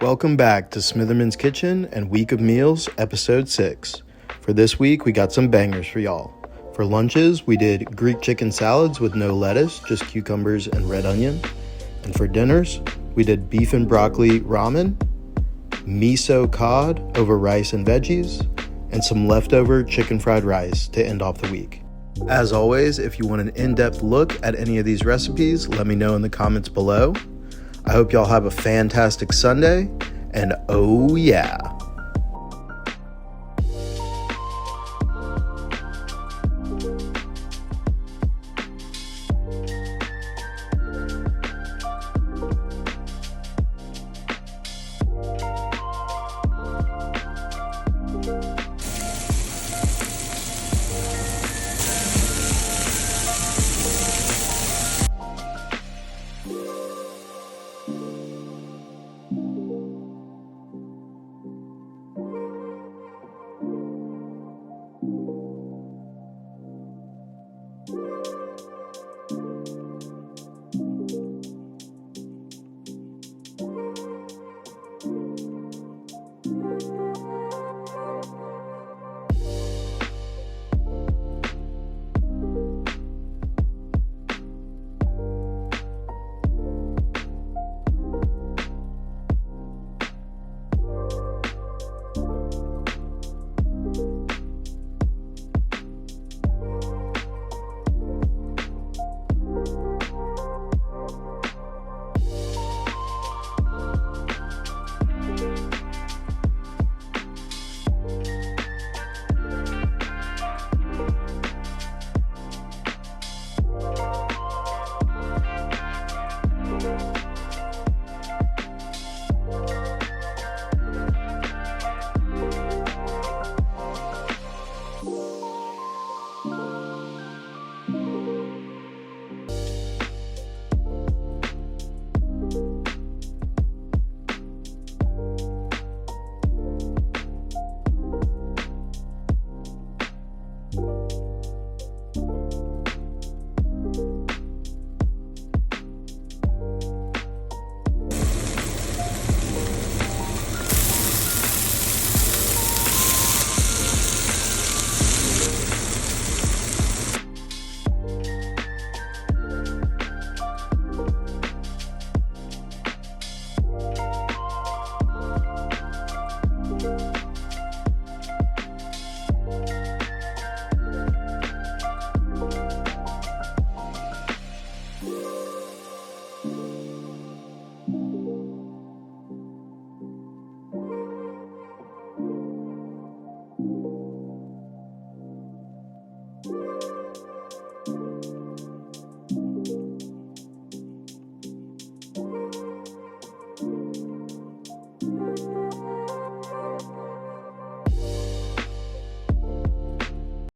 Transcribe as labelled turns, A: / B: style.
A: Welcome back to Smitherman's Kitchen and Week of Meals, Episode 6. For this week, we got some bangers for y'all. For lunches, we did Greek chicken salads with no lettuce, just cucumbers and red onion. And for dinners, we did beef and broccoli ramen, miso cod over rice and veggies, and some leftover chicken fried rice to end off the week. As always, if you want an in-depth look at any of these recipes, let me know in the comments below. I hope y'all have a fantastic Sunday, and oh yeah.